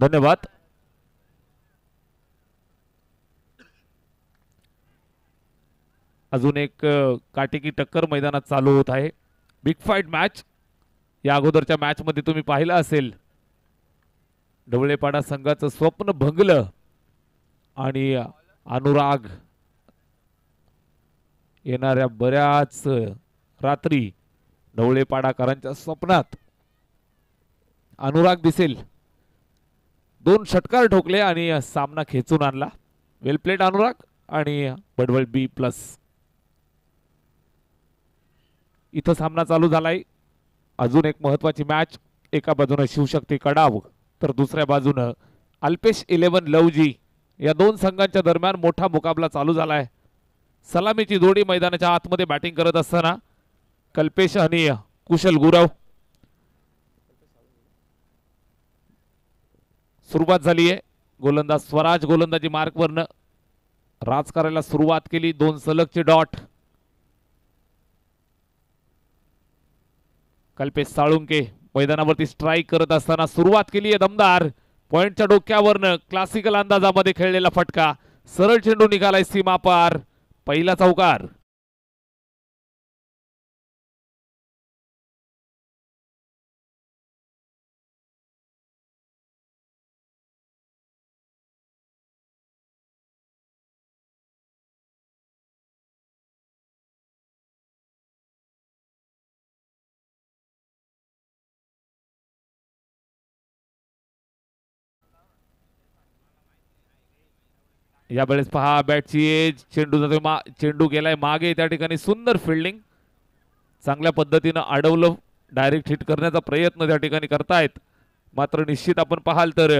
धन्यवाद। अजून एक काटेकी टक्कर मैदानात चालू होत आहे। Big fight match. या अगोदरच्या मॅच मध्ये तुम्ही पाहिलं असेल ढवळेपाडा संघाचं स्वप्न भंगलं आणि अनुराग येणाऱ्या बऱ्याच रात्री ढवळेपाडाकरांच्या स्वप्नात अनुराग दिसेल। 2 षटकार ठोकले आणि सामना खेचून आणला। वेल प्लेड अनुराग आणि बडवळ B+। इथं सामना चालू झालाय। अजून एक महत्वाची मॅच। एका बाजूने शिवशक्ती कडाव तर दुसऱ्या बाजूने अल्पेश 11 लवजी या 2 संघांच्या दरम्यान मोठा मुकाबला चालू झालाय। सलामीची जोडी मैदानाच्या आतमध्ये बॅटिंग करत असताना कल्पेश आणि कुशल गुरव। सुरुवात झाली आहे। गोलंदाज स्वराज गोलंदाजी मार्कवरनं राज करायला सुरुवात केली। 2 सलगचे डॉट। कल्पेश साळुंके मैदानावरती स्ट्राइक करत असताना सुरुवात केली आहे दमदार। पॉइंटच्या डोक्यावरनं क्लासिकल अंदाजामध्ये खेळलेला फटका। सरळ चेंडू निघालाय सीमा पार। पहिला चौकार। यावेळेस पहा बॅटची एज। चेंडू जातो चेंडू गेलाय मागे। त्या ठिकाणी सुंदर फिल्डिंग। चांगल्या पद्धतीनं अडवलं। डायरेक्ट हिट करण्याचा प्रयत्न त्या ठिकाणी करतायत। मात्र निश्चित आपण पाहाल तर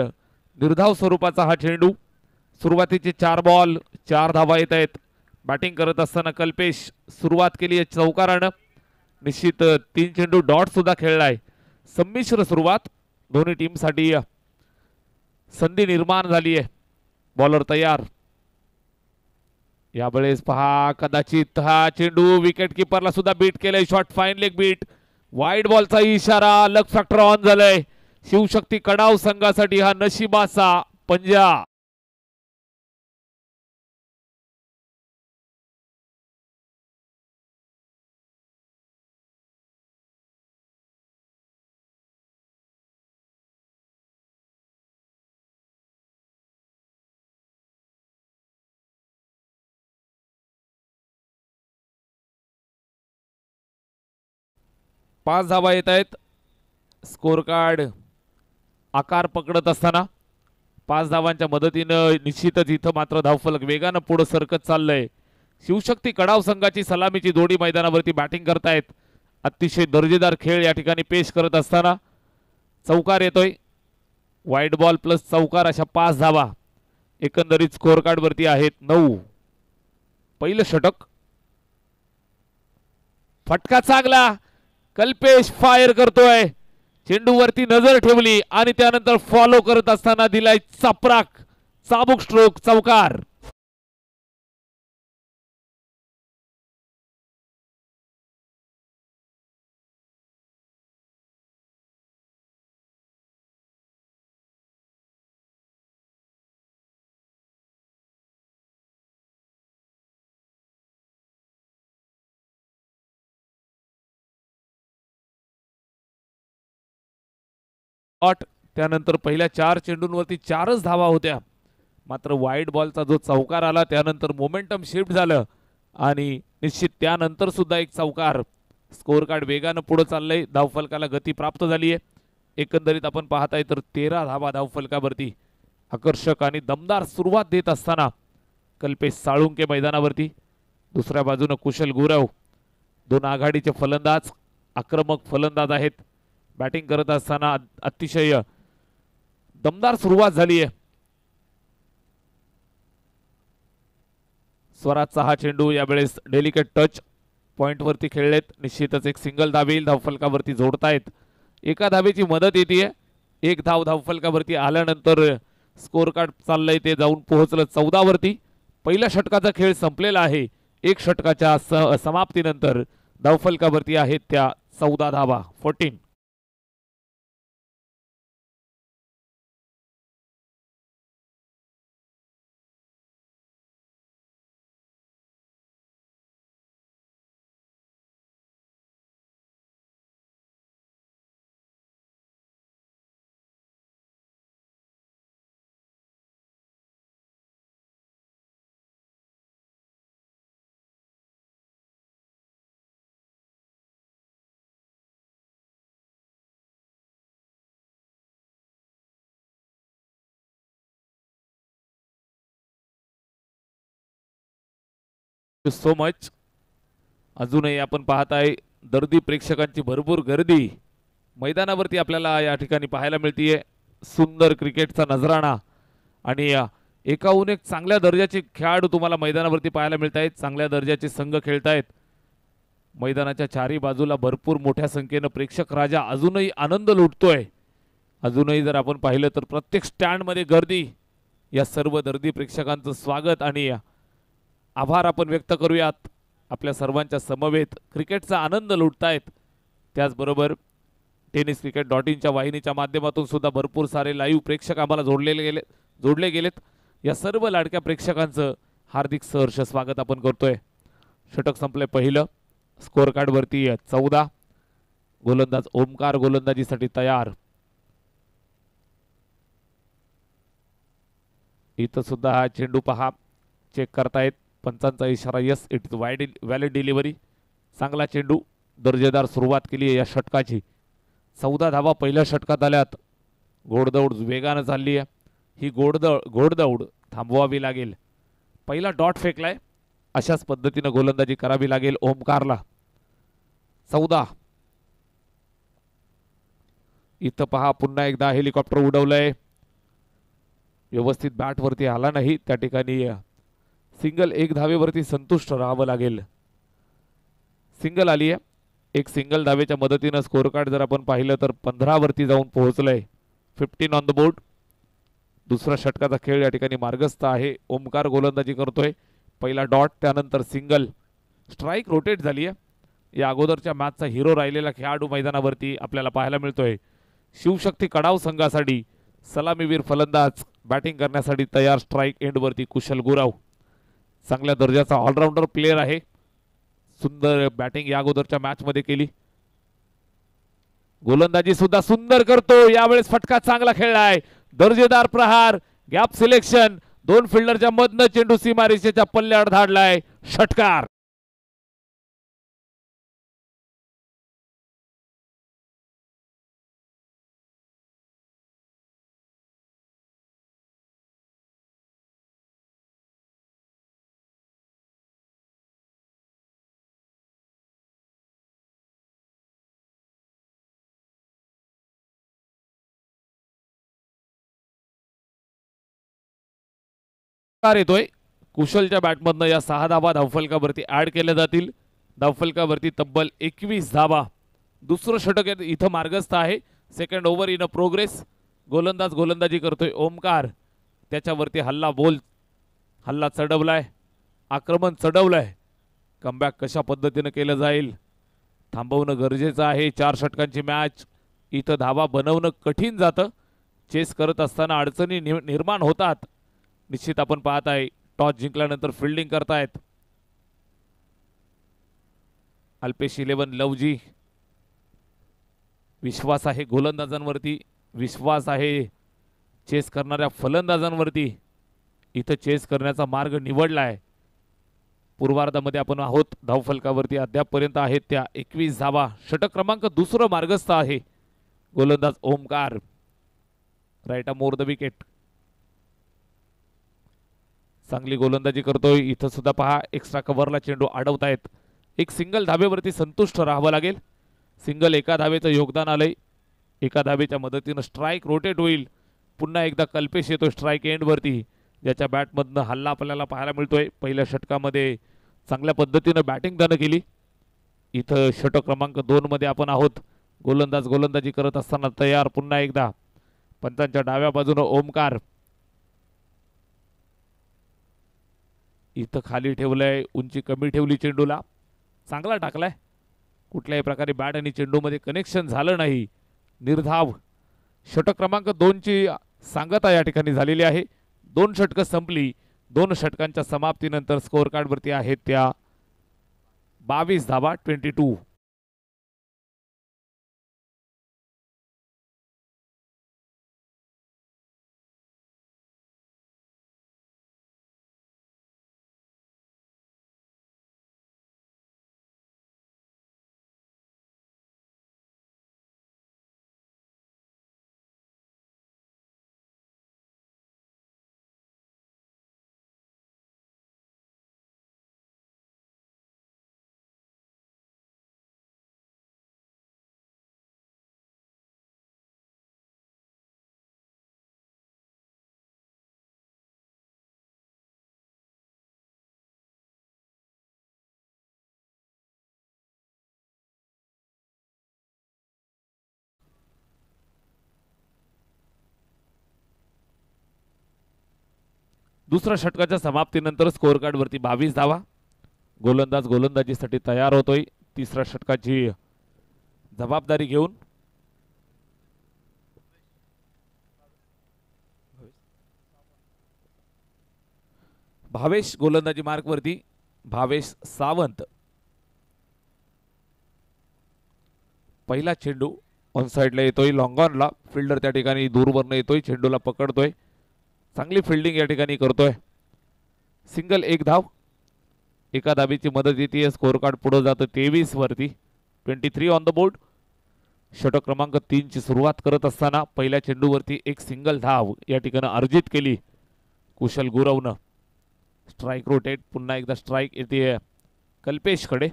निर्धाव स्वरूपाचा हा चेंडू। सुरुवातीचे 4 बॉल 4 धावा येत आहेत। बॅटिंग करत असताना कल्पेश सुरुवात केली आहे चौकारानं। निश्चित 3 चेंडू डॉट सुद्धा खेळलाय। संमिश्र सुरुवात दोन्ही टीमसाठी संधी निर्माण झाली आहे। बॉलर तयार। यावेळेस पहा कदाचित हा चेंडू विकेट किपरला सुद्धा बीट केलंय। Shot fine leg beat. Wide बॉलचा इशारा। लक फॅक्टर ऑन झालंय। शिवशक्ती कडाव संघासाठी हा नशिबाचा पंजा। पाच धावा येत आहेत। स्कोर कार्ड आकार पकडत असताना 5 धावांच्या मदतीनं निश्चितच इथं मात्र धावफलक वेगानं पुढे सरकत चाललंय। शिवशक्ती कडाव संघाची सलामीची जोडी मैदानावरती बॅटिंग करतायत। अतिशय दर्जेदार खेळ या ठिकाणी पेश करत असताना चौकार येतोय। वाईड बॉल प्लस चौकार अशा 5 धावा एकंदरीत स्कोर कार्ड वरती आहेत 9। पहिलं षटक। फटका चांगला। कल्पेश फायर करतोय। चेंडूवरती नजर ठेवली आणि त्यानंतर फॉलो करत असताना दिलाय चपराक चाबूक स्ट्रोक चौकार। त्यानंतर पहिल्या 4 चेंडूंवरती 4च धावा होत्या। मात्र वाईड बॉलचा जो चौकार आला त्यानंतर मोमेंटम शिफ्ट झालं आणि निश्चित त्यानंतर सुद्धा एक चौकार। स्कोर कार्ड वेगानं पुढे चाललंय। धावफलकाला गती प्राप्त झाली आहे। एकंदरीत आपण पाहताय तर 13 धावा धावफलकावरती। आकर्षक आणि दमदार सुरुवात देत असताना कल्पेश साळुंके मैदानावरती। दुसऱ्या बाजूने कुशल गुरव। 2 आघाडीचे फलंदाज आक्रमक फलंदाज आहेत। बॅटिंग करत असताना अतिशय दमदार सुरुवात झाली आहे। स्वराजचा हा चेंडू यावेळेस डेलिकेट टच पॉइंट वरती खेळलेत। निश्चितच एक सिंगल धाव येईल। धावफलकावरती जोडतायत। एका धावेची मदत येते। एक धाव धावफलकावरती आल्यानंतर स्कोर कार्ड चाललंय ते जाऊन पोहोचलं 14 वरती। पहिल्या षटकाचा खेळ संपलेला आहे। एक षटकाच्या समाप्तीनंतर धावफलकावरती आहेत त्या 14 धावा 14। So much. अजूनही आपण पाहत आहे दर्दी प्रेक्षकांची भरपूर गर्दी मैदानावरती आपल्याला या ठिकाणी पाहायला मिळतीये. सुंदर क्रिकेटचा नजराणा आणि एकाहून एक चांगल्या दर्जाचे खेळाडू तुम्हाला मैदानावरती पाहायला मिळत आहेत. चांगल्या दर्जाचे संघ खेळतायत. मैदानाच्या चारी बाजूला भरपूर मोठ्या संख्येनं प्रेक्षक राजा अजूनही आनंद लुटतोय. अजूनही जर आपण पाहिलं तर प्रत्येक स्टँडमध्ये गर्दी. या सर्व दर्दी प्रेक्षकांचं स्वागत आणि आभार आपण व्यक्त करूयात. आपल्या सर्वांच्या समवेत क्रिकेटचा आनंद लुटतायत. त्याचबरोबर tenniscricket.in च्या वाहिनीच्या माध्यमातून सुद्धा भरपूर सारे लाईव्ह प्रेक्षक आम्हाला जोडले गेलेत. या सर्व लाडक्या प्रेक्षकांचं हार्दिक सहर्ष स्वागत आपण करतोय. षटक संपले पहिलं. स्कोअर कार्ड वरती 14. गोलंदाज ओमकार गोलंदाजीसाठी तयार. इथं सुद्धा हा चेंडू पहा चेक करतायत. पंचांचा इशारा yes it is valid delivery. चांगला चेंडू. दर्जेदार सुरुवात केली आहे या षटकाची. 14 धावा पहिल्या षटकात आल्यात. घोडदौड वेगानं चालली आहे. ही घोडदौड थांबवावी लागेल. पहिला डॉट फेकलाय. अशाच पद्धतीनं गोलंदाजी करावी लागेल ओमकारला. 14. इथं पहा पुन्हा एकदा हेलिकॉप्टर उडवलंय. व्यवस्थित बॅट वरती आला नाही. त्या ठिकाणी सिंगल. एक धावेवरती संतुष्ट राहावं लागेल. सिंगल आली आहे. एक सिंगल धावेच्या मदतीनं स्कोअर कार्ड जर आपण पाहिलं तर 15 वरती जाऊन पोहोचलंय. 15 ऑन द बोर्ड. दुसरा षटकाचा खेळ या ठिकाणी मार्गस्थ आहे. ओमकार गोलंदाजी करतोय. पहिला डॉट त्यानंतर सिंगल. स्ट्राईक रोटेट झाली आहे. या अगोदरच्या मॅचचा हिरो राहिलेला खेळाडू मैदानावरती आपल्याला पाहायला मिळतोय. शिवशक्ती कडाव संघासाठी सलामीवीर फलंदाज बॅटिंग करण्यासाठी तयार. स्ट्राईक एंडवरती कुशल गुराव. चांगल्या दर्जाचा ऑलराऊंडर प्लेयर आहे. सुंदर बॅटिंग या अगोदरच्या मॅच मध्ये केली. गोलंदाजी सुद्धा सुंदर करतो. यावेळेस फटका चांगला खेळलाय. दर्जेदार प्रहार. Gap selection. दोन फिल्डरच्या मधनं चेंडू सीमारेषेच्या पल्ल्यावर धाडलाय. षटकार. येतोय. कुशलच्या बॅटमधनं या 6 धावा धावफलकावरती ऍड केल्या जातील. धावफलकावरती तब्बल 21 धावा. दुसरं षटक इथं मार्गस्थ आहे. Second over in a progress. गोलंदाज गोलंदाजी करतोय ओमकार. त्याच्यावरती हल्ला चढवलाय. आक्रमण चढवलंय. कमबॅक कशा पद्धतीनं केलं जाईल थांबवणं गरजेचं आहे. 4 षटकांची मॅच. इथं धावा बनवणं कठीण जातं. चेस करत असताना अडचणी निर्माण होतात. निश्चित आपण पाहत आहे टॉस जिंकल्यानंतर फिल्डिंग करतायत अल्पेश 11 लवजी. विश्वास आहे गोलंदाजांवरती. विश्वास आहे चेस करणाऱ्या फलंदाजांवरती. इथं चेस करण्याचा मार्ग निवडलाय. पूर्वार्धामध्ये आपण आहोत. धावफलकावरती अद्यापपर्यंत आहेत त्या 21 धावा. षटक क्रमांक दुसरं मार्गस्थ आहे. गोलंदाज Omkar. Right more the wicket. चांगली गोलंदाजी करतोय. इथं सुद्धा पहा एक्स्ट्रा कव्हरला चेंडू अडवतायत. एक सिंगल धावेवरती संतुष्ट राहावं लागेल. सिंगल एका धावेचं योगदान आलंय. एका धावेच्या मदतीनं स्ट्राईक रोटेट होईल. पुन्हा एकदा कल्पेश येतोय स्ट्राईक एंडवरती. ज्याच्या बॅटमधनं हल्ला आपल्याला पाहायला मिळतोय. पहिल्या षटकामध्ये चांगल्या पद्धतीनं बॅटिंग त्यानं केली. इथं षटक क्रमांक 2 मध्ये आपण आहोत. गोलंदाज गोलंदाजी करत असताना तयार. पुन्हा एकदा पंचांच्या डाव्या बाजूनं ओमकार. इथं खाली ठेवलंय. उंची कमी ठेवली चेंडूला. चांगला टाकलाय. कुठल्याही प्रकारे बॅट आणि चेंडूमध्ये कनेक्शन झालं नाही. निर्धाव. षटक क्रमांक 2 ची सांगता या ठिकाणी झालेली आहे. 2 षटकं संपली. 2 षटकांच्या समाप्तीनंतर स्कोअर कार्ड वरती आहेत त्या 22 धावा. 22. दुसऱ्या षटकाच्या समाप्तीनंतर स्कोअर कार्ड वरती 22 धावा. गोलंदाज गोलंदाजीसाठी तयार होतोय तिसऱ्या षटकाची जबाबदारी घेऊन. भावेश गोलंदाजी मार्क वरती. भावेश सावंत. पहिला चेंडू ऑन साइडला येतोय लॉंग ऑनला. फिल्डर त्या ठिकाणी दूरवरनं येतोय, चेंडूला पकडतोय, चांगली फिल्डिंग या ठिकाणी करतोय. सिंगल एक धाव. एका धाबीची मदत येते. स्कोअर कार्ड पुढे जातं 23 वरती. 23 ऑन द बोर्ड. षटक क्रमांक 3 ची सुरुवात करत असताना पहिल्या चेंडूवरती एक सिंगल धाव या ठिकाणी अर्जित केली कुशल गुरवनं. Strike rotate. पुन्हा एकदा स्ट्राइक येते कल्पेशकडे.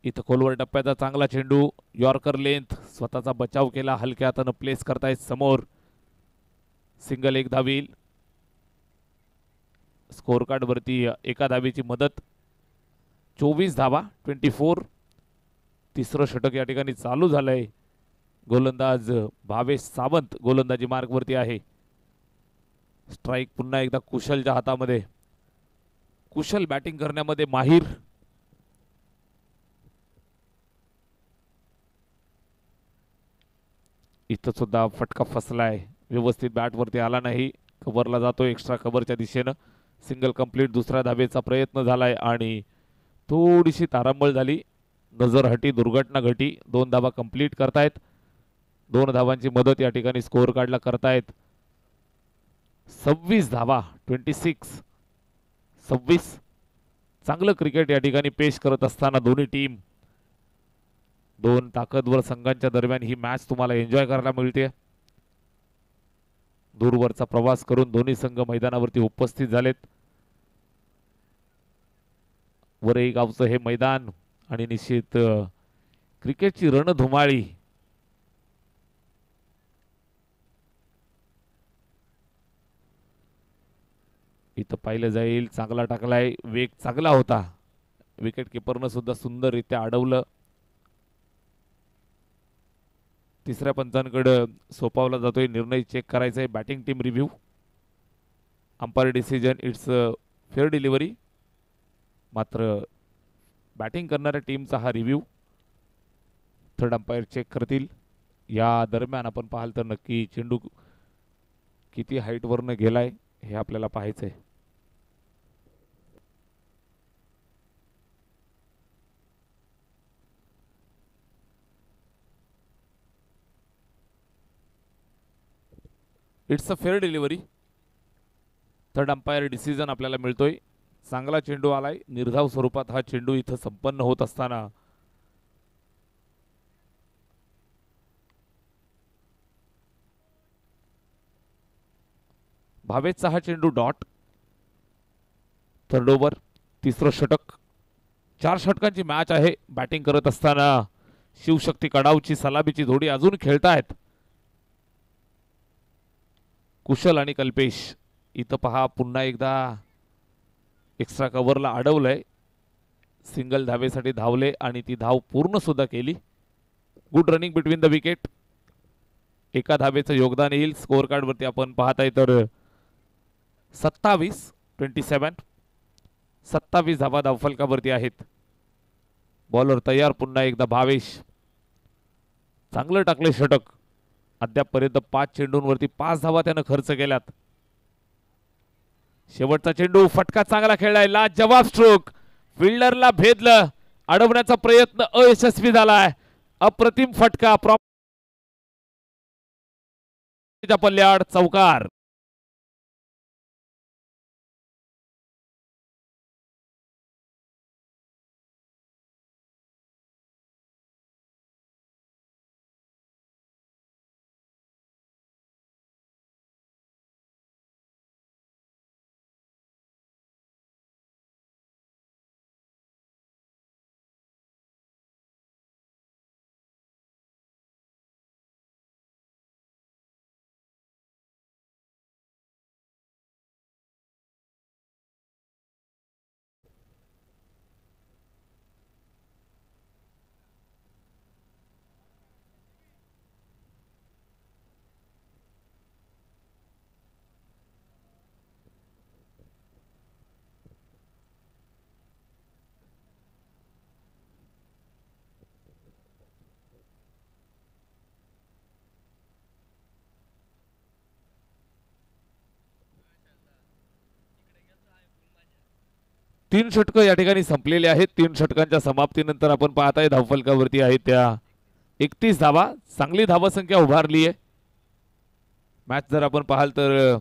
इथं खोलवर टप्प्याचा चांगला चेंडू. Yorker length. स्वतःचा बचाव केला. हलक्या हातानं प्लेस करतायत समोर. सिंगल एक धाव येईल. स्कोअर कार्ड वरती एका धावेची मदत. 24 धावा. 24. तिसरं षटक या ठिकाणी चालू झालंय. गोलंदाज भावेश सावंत गोलंदाजी मार्ग वरती आहे. स्ट्राइक पुन्हा एकदा कुशलच्या हातामध्ये. कुशल बॅटिंग करण्यामध्ये माहिर. इथं सुद्धा फटका फसलाय. व्यवस्थित बॅट वरती आला नाही. कव्हरला जातो एक्स्ट्रा कव्हरच्या दिशेनं. Single complete. दुसऱ्या धावेचा प्रयत्न झालाय आणि थोडीशी तारांबळ झाली. नजर हटी. दुर्घटना घटी. 2 धावा कंप्लीट करतायत. 2 धावांची मदत या ठिकाणी स्कोअर कार्डला करतायत. 26 धावा. 26. चांगलं क्रिकेट या ठिकाणी पेश करत असताना दोन्ही टीम. 2 ताकदवर संघांच्या दरम्यान ही मॅच तुम्हाला एन्जॉय करायला मिळते. दूरवरचा प्रवास करून दोन्ही संघ मैदानावरती उपस्थित झालेत. वरई गावचं हे मैदान आणि निश्चित क्रिकेटची रणधुमाळी. इथं पाहिलं जाईल. चांगला टाकलाय. वेग चांगला होता. विकेट किपरनं सुद्धा सुंदररित्या अडवलं. तिसऱ्या पंचांकडे सोपावला जातोय. निर्णय चेक करायचा आहे. Batting team review. Umpire decision it's fair delivery. मात्र बॅटिंग करणाऱ्या टीमचा हा रिव्ह्यू थर्ड अंपायर चेक करतील. या दरम्यान आपण पाहाल तर नक्की चेंडू किती हाईटवरनं गेलाय हे आपल्याला पाहायचंय. It's a fair delivery. Third umpire decision आपल्याला मिळतोय. चांगला चेंडू आलाय. निर्धाव स्वरूपात हा चेंडू इथं संपन्न होत असताना भावेशचा हा चेंडू डॉट. Third over. तिसरं षटक. 4 षटकांची मॅच आहे. बॅटिंग करत असताना शिवशक्ती कडावची सलामीची जोडी अजून खेळतायत कुशल आणि कल्पेश. इथं पहा पुन्हा एकदा एक्स्ट्रा कव्हरला अडवलंय. सिंगल धावेसाठी धावले आणि ती धाव पूर्ण सुद्धा केली. Good running between the wicket. एका धावेचं योगदान येईल. स्कोअर कार्ड वरती आपण पाहताय तर 27 धावा धावफलकावरती आहेत. बॉलर तयार. पुन्हा एकदा भावेश. चांगलं टाकले षटक. अद्यापपर्यंत 5 चेंडूंवरती 5 धावा त्यानं खर्च केल्यात. शेवटचा चेंडू. फटका चांगला खेळलाय. लाजवाब स्ट्रोक. फिल्डरला भेदलं. अडवण्याचा प्रयत्न अयशस्वी झालाय. अप्रतिम फटका. पल्ल्याड चौकार. तीन षटकं या ठिकाणी संपलेले आहेत. तीन षटकांच्या समाप्तीनंतर आपण पाहताय धावफलकावरती आहेत त्या 31 धावा. चांगली धावसंख्या उभारली आहे. मॅच जर आपण पाहाल तर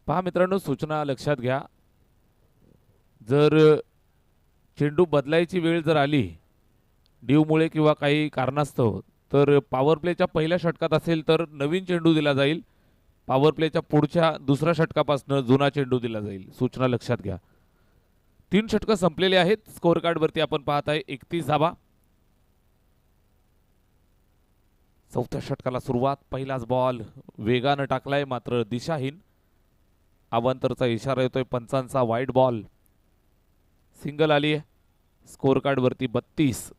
पहा मित्रांनो, सूचना लक्षात घ्या. जर चेंडू बदलायची वेळ जर आली ड्यूमुळे किंवा काही कारणास्तव, तर पॉवर प्लेच्या पहिल्या षटकात असेल तर नवीन चेंडू दिला जाईल. पॉवर प्लेच्या पुढच्या दुसऱ्या षटकापासून जुना चेंडू दिला जाईल. सूचना लक्षात घ्या. तीन षटकं संपलेले आहेत. स्कोअर कार्ड वरती आपण पाहत आहे 31 धावा. चौथ्या षटकाला सुरुवात. पहिलाच बॉल वेगानं टाकलाय मात्र दिशाहीन. अवांतरचा इशारा येतोय पंचांचा. Wide ball. सिंगल आली आहे. स्कोअर कार्ड वरती 32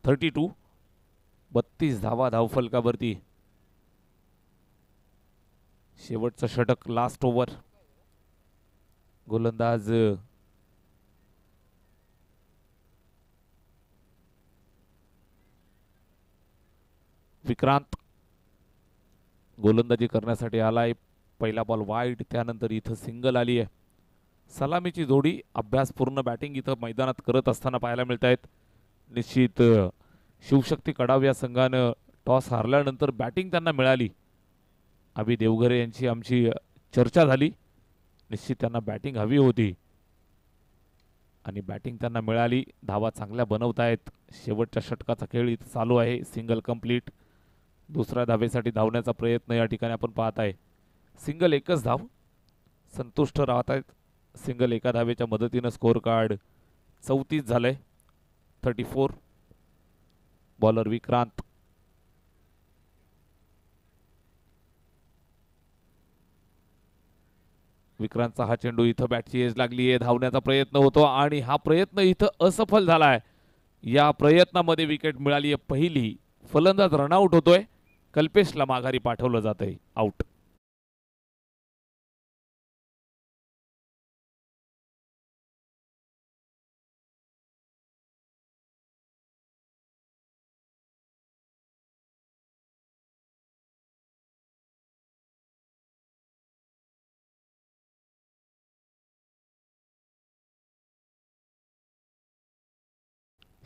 धावा धावफलकावरती. शेवटचं षटक, लास्ट ओव्हर. गोलंदाज विक्रांत गोलंदाजी करण्यासाठी आलाय. पहिला बॉल वाईड, त्यानंतर इथं सिंगल आली आहे. सलामीची जोडी अभ्यासपूर्ण बॅटिंग इथं मैदानात करत असताना पाहायला मिळत आहेत. निश्चित शिवशक्ती कडाव या संघानं टॉस हारल्यानंतर बॅटिंग त्यांना मिळाली. अभि देवघरे यांची आमची चर्चा झाली. निश्चित त्यांना बॅटिंग हवी होती आणि बॅटिंग त्यांना मिळाली. धावा चांगल्या बनवतायत. शेवटच्या षटकाचा खेळ इथं चालू आहे. Single complete. दुसऱ्या धावेसाठी धावण्याचा प्रयत्न या ठिकाणी आपण पाहत आहे. सिंगल एकच धाव. संतुष्ट राहत आहेत. सिंगल एका धावेच्या मदतीनं स्कोअर कार्ड 34 झालंय. 34. बॉलर विक्रांत. विक्रांतचा हा चेंडू इथं बॅटची एज लागली आहे. धावण्याचा प्रयत्न होतो आणि हा प्रयत्न इथं असफल झालाय. या प्रयत्नामध्ये विकेट मिळाली आहे पहिली. फलंदाज रनआउट होतोय. कल्पेशला माघारी पाठवलं जातंय. आउट.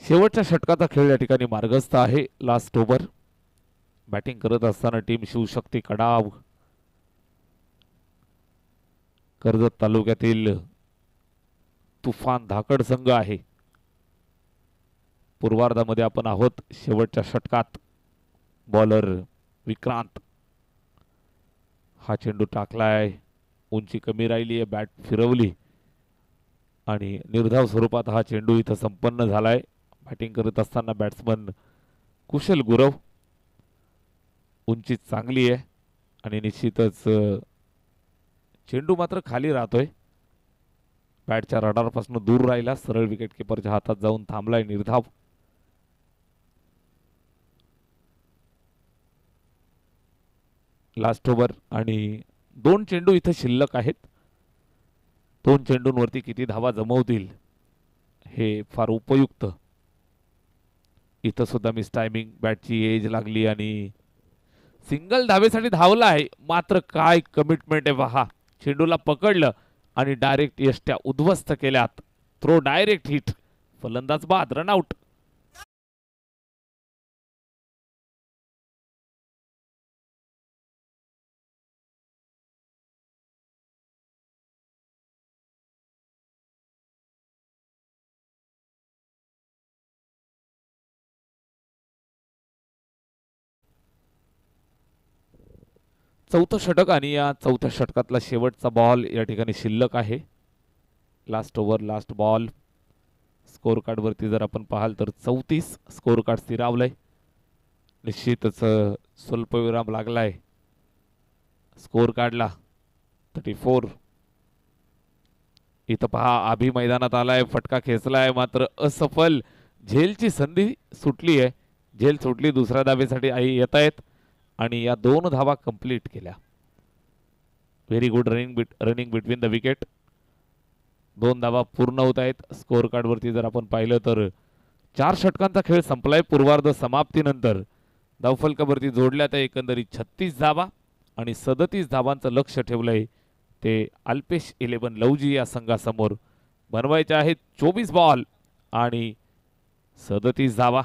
शेवटच्या षटकाचा खेळ या ठिकाणी मार्गस्थ आहे. Last over. बॅटिंग करत असताना टीम शिवशक्ती कडाव कर्जत तालुक्यातील तुफान धाकड संघ आहे. पूर्वार्धामध्ये आपण आहोत. शेवटच्या षटकात बॉलर विक्रांत. हा चेंडू टाकलाय. उंची कमी राहिली आहे. बॅट फिरवली आणि निर्धाव स्वरूपात हा चेंडू इथं संपन्न झालाय. बॅटिंग करत असताना बॅट्समन कुशल गुरव. उंची चांगली आहे आणि निश्चितच चेंडू मात्र खाली राहतोय. बॅटच्या रडारपासून दूर राहिला. सरळ विकेट किपरच्या हातात जाऊन थांबलाय निर्धाव. लास्ट ओव्हर आणि 2 चेंडू इथं शिल्लक आहेत. 2 चेंडूंवरती किती धावा जमवतील हे फार उपयुक्त. इथं सुद्धा मिस टायमिंग. बॅटची एज लागली आणि सिंगल धावेसाठी धावला आहे. मात्र काय कमिटमेंट आहे पहा. चेंडूला पकडलं आणि डायरेक्ट यष्ट्या उद्ध्वस्त केल्यात. Throw direct hit. फलंदाज बाद. रनआउट. चौथं षटक आणि या चौथ्या षटकातला शेवटचा बॉल या ठिकाणी शिल्लक आहे. Last over last ball. Score card वरती जर आपण पाहाल तर 34 स्कोर कार्ड स्थिरावलंय. निश्चितच स्वल्पविराम लागलाय स्कोर कार्डला. 34. इथं पहा आभी मैदानात आलाय. फटका खेचलाय मात्र असफल. झेलची संधी सुटली आहे. झेल सुटली. दुसऱ्या धावेसाठी आई येत आहेत आणि या 2 धावा कंप्लीट केल्या. Very good running between the wicket. 2 धावा पूर्ण होत आहेत. स्कोअर कार्ड वरती जर आपण पाहिलं तर 4 षटकांचा खेळ संपलाय. पूर्वार्ध समाप्तीनंतर धावफलकावरती जोडल्या त्या एकंदरीत 36 धावा आणि 37 धावांचं लक्ष ठेवलंय ते अल्पेश 11 लवजी या संघासमोर. बनवायचे आहेत 24 बॉल आणि 37 धावा.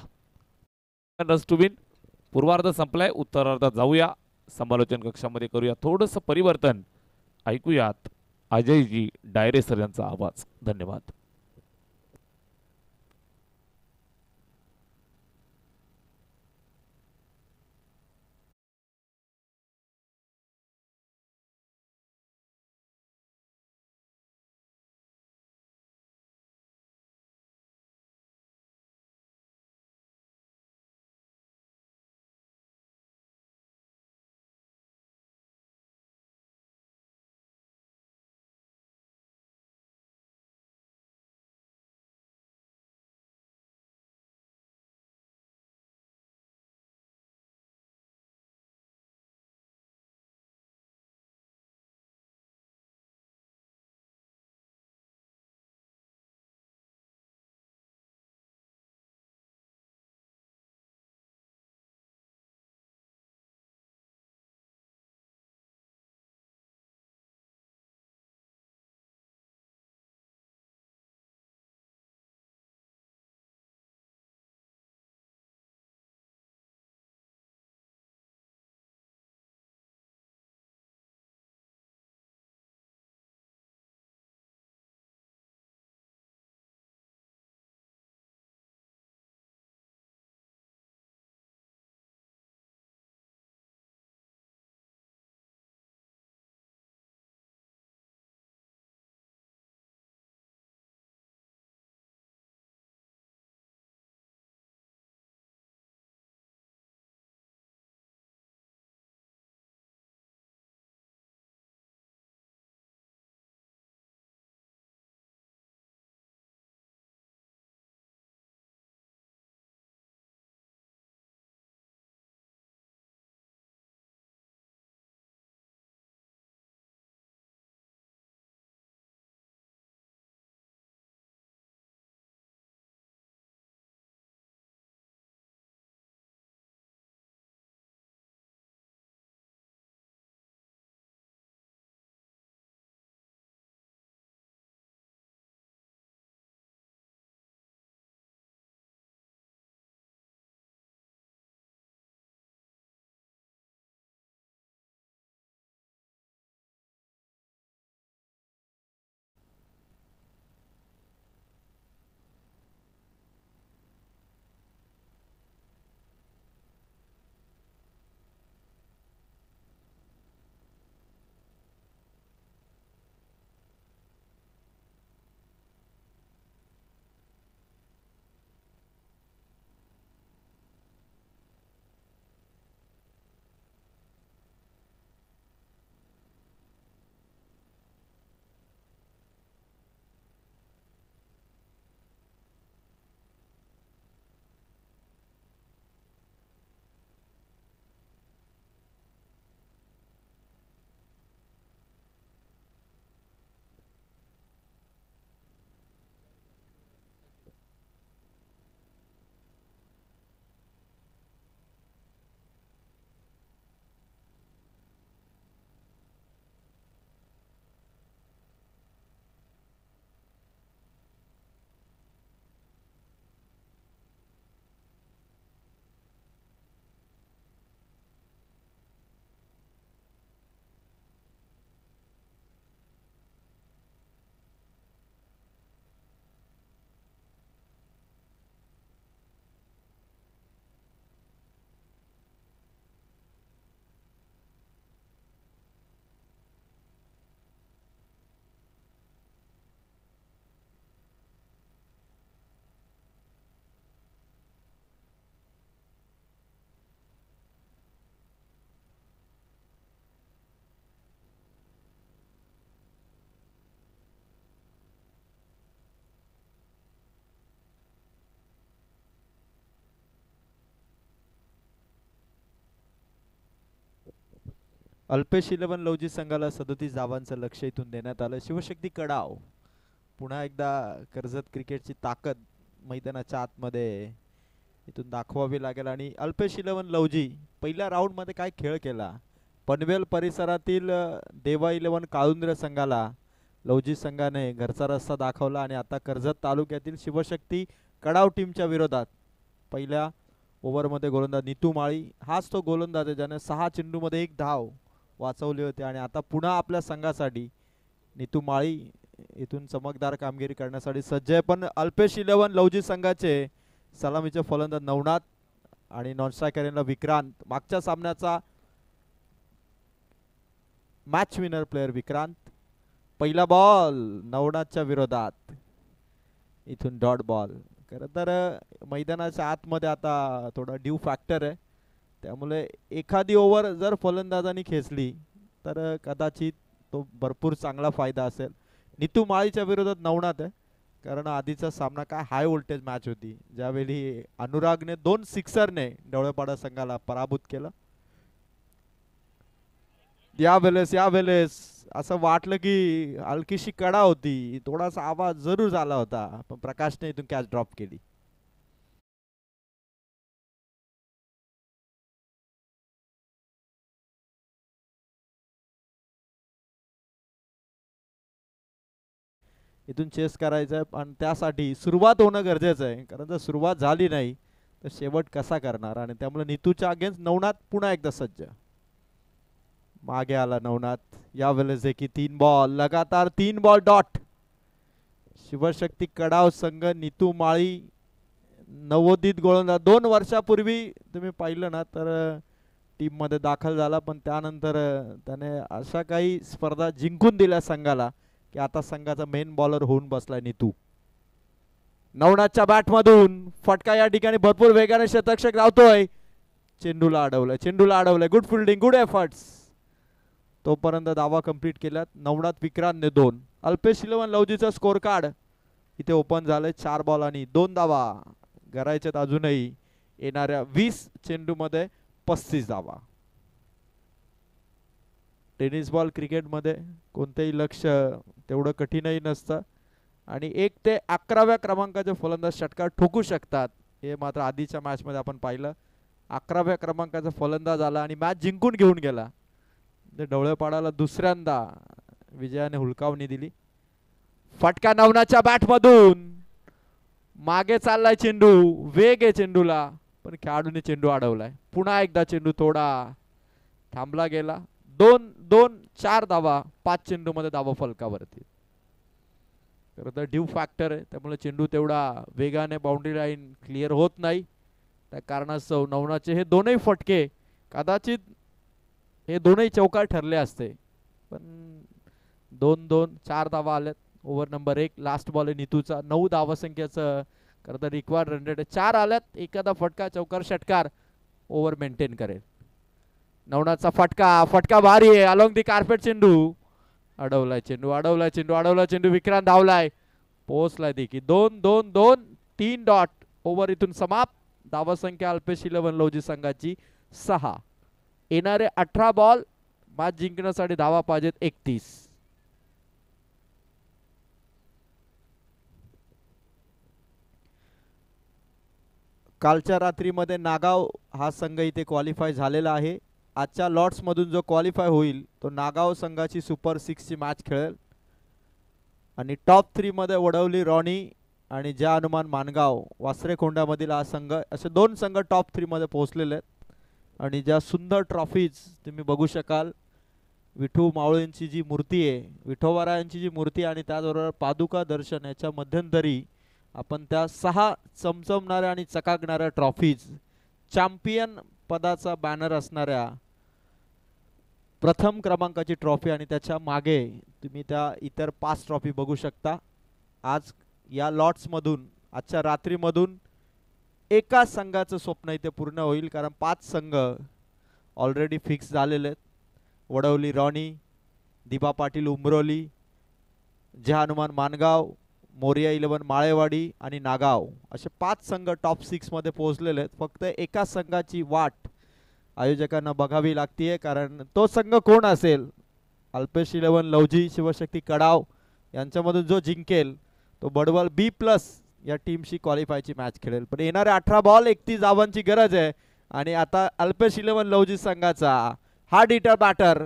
Runs to win. पूर्वार्ध संपलाय. उत्तरार्धात जाऊया. समालोचन कक्षामध्ये करूया थोडंसं परिवर्तन. ऐकूयात अजयजी डायरे सर यांचा आवाज. धन्यवाद. अल्पेश 11 लवजी संघाला 37 धावांचं लक्ष इथून देण्यात आलं. शिवशक्ती कडाव पुन्हा एकदा कर्जत क्रिकेटची ताकद मैदानाच्या आतमध्ये इथून दाखवावी लागेल. आणि अल्पेश 11 लवजी पहिल्या राऊंड मध्ये काय खेळ केला. पनवेल परिसरातील देवा 11 काळुंद्र संघाला लवजी संघाने घरचा रस्ता दाखवला आणि आता कर्जत तालुक्यातील शिवशक्ती कडाव टीमच्या विरोधात पहिल्या ओव्हरमध्ये गोलंदाज नीतू माळी हाच तो गोलंदाज आहे ज्याने 6 चेंडूमध्ये 1 धाव वाचवली होती. आणि आता पुन्हा आपल्या संघासाठी नीतू माळी इथून चमकदार कामगिरी करण्यासाठी सज्ज आहे. पण अल्पेश 11 लवजी संघाचे सलामीचे फलंदाज नवनाथ आणि नॉन स्ट्रायकर विक्रांत. मागच्या सामन्याचा मॅच विनर प्लेयर विक्रांत. पहिला बॉल नवनाथच्या विरोधात इथून डॉट बॉल. खरं तर मैदानाच्या आतमध्ये आता थोडा ड्यू फॅक्टर आहे त्यामुळे एखादी ओव्हर जर फलंदाजांनी खेचली तर कदाचित तो भरपूर चांगला फायदा असेल. नीतू माळीच्या विरोधात नवनाथ आहे कारण आधीचा सामना काय हाय व्होल्टेज मॅच होती ज्यावेळी अनुरागने 2 सिक्सरने डवळेपाडा संघाला पराभूत केलं. यावेळेस असं वाटलं की हलकीशी कडा होती थोडासा आवाज जरूर झाला होता पण प्रकाशने इथून कॅच ड्रॉप केली. इथून चेस करायचं आहे आणि त्यासाठी सुरुवात होणं गरजेचं आहे कारण जर सुरुवात झाली नाही तर शेवट कसा करणार. आणि त्यामुळे नीतूच्या अगेन्स्ट नवनाथ पुन्हा एकदा सज्ज. मागे आला नवनाथ. यावेळेस की 3 बॉल लगातार 3 बॉल डॉट. शिवशक्ती कडाव संघ नीतू माळी नवोदित गोलंदाज 2 वर्षापूर्वी तुम्ही पाहिलं ना तर टीम मध्ये दाखल झाला पण त्यानंतर त्याने अशा काही स्पर्धा जिंकून दिल्या संघाला की आता संघाचा मेन बॉलर होऊन बसलाय नीतू. नवनाथच्या बॅटमधून फटका या ठिकाणी भरपूर वेगाने शतक्षक धावतोय. चेंडूला अडवलंय. Good fielding good efforts. तोपर्यंत धावा कंप्लीट केल्यात. नवनाथ विक्रांतने 2. अल्पेश 11 लवजीचा स्कोर कार्ड इथे ओपन झालंय. 4 बॉल आणि 2 धावा करायच्यात अजूनही येणाऱ्या 20 चेंडूमध्ये 35 धावा. टेनिस बॉल क्रिकेटमध्ये कोणतेही लक्ष तेवढं कठीणही नसतं आणि 1 ते 11व्या क्रमांकाचे फलंदाज षटकार ठोकू शकतात. हे मात्र आधीच्या मॅचमध्ये आपण पाहिलं. 11व्या क्रमांकाचा फलंदाज आला आणि मॅच जिंकून घेऊन गेला. डवळेपाडाला दुसऱ्यांदा विजयाने हुलकावणी दिली. फटका नवनाथच्या बॅटमधून मागे चाललाय चेंडू. वेग आहे चेंडूला पण खेळाडूने चेंडू अडवलाय. पुन्हा एकदा चेंडू थोडा थांबला गेला. 4 धावा 5 चेंडू मध्ये धावा फलकावरती. खरं तर ड्यू फॅक्टर आहे त्यामुळे चेंडू तेवढा वेगाने बाउंड्री लाईन क्लिअर होत नाही. त्या कारणास्तव नवनाथचे हे दोनही फटके कदाचित हे दोनही चौकार ठरले असते पण 2-2 4 धावा आल्यात. ओव्हर नंबर 1 लास्ट बॉल आहे नीतूचा. 9 धावसंख्येचं खरं तर रिक्वायर्ड रन रेट 4 आल्यात. एखादा फटका चौकार षटकार ओव्हर मेंटेन करेल. नवनाथचा फटका भारी आहे. अलॉंग दी कार्पेट चेंडू अडवलाय. चेंडू विक्रांत धावलाय. पोहोचलाय देखील. 2-2-2 3 डॉट. ओव्हर इथून समाप्त. धावसंख्या अल्पेश 11 लवजी संघाची 6. येणारे 18 बॉल मॅच जिंकण्यासाठी धावा पाहिजेत 31. कालच्या रात्रीमध्ये नागाव हा संघ इथे क्वालिफाय झालेला आहे. आजच्या लॉट्स मधून जो क्वालिफाय होईल तो नागाव संघाची सुपर 6 ची मॅच खेळेल आणि टॉप 3 मध्ये वडवली रॉनी आणि ज्या हनुमान मानगाव वासरेखोंडामधील हा संघ असे 2 संघ टॉप 3 मध्ये पोहोचलेले आहेत. आणि ज्या सुंदर ट्रॉफीज तुम्ही बघू शकाल. विठू मावळेंची जी मूर्ती आहे विठोबारायांची जी मूर्ती आणि त्याचबरोबर पादुका दर्शन याच्या मध्यंतरी आपण त्या 6 चमचमणाऱ्या आणि चकाकणाऱ्या ट्रॉफीज चॅम्पियन पदाचा बॅनर असणाऱ्या प्रथम क्रमांकाची ट्रॉफी आणि त्याच्या मागे तुम्ही त्या इतर 5 ट्रॉफी बघू शकता. आज या लॉट्स मधून आजच्या रात्रीमधून एका संघाचं स्वप्न इथे पूर्ण होईल कारण 5 संघ ऑलरेडी फिक्स झालेले आहेत. वडवली रॉनी, दिबा पाटील उमरोली, जे हनुमान मानगाव, मोरिया 11 माळेवाडी आणि नागाव असे 5 संघ टॉप 6 मध्ये पोहोचलेले आहेत. फक्त एका संघाची वाट आयोजकांना बघावी लागतीये, कारण तो संघ कोण असेल, अल्पेश 11 लवजी शिवशक्ती कडाव यांच्यामधून जो जिंकेल तो बडवल B+ या टीमशी क्वालिफायची मॅच खेळेल. पण येणारे 18 बॉल 31 धावांची गरज आहे आणि आता अल्पेश 11 लवजी संघाचा हा डिटर बॅटर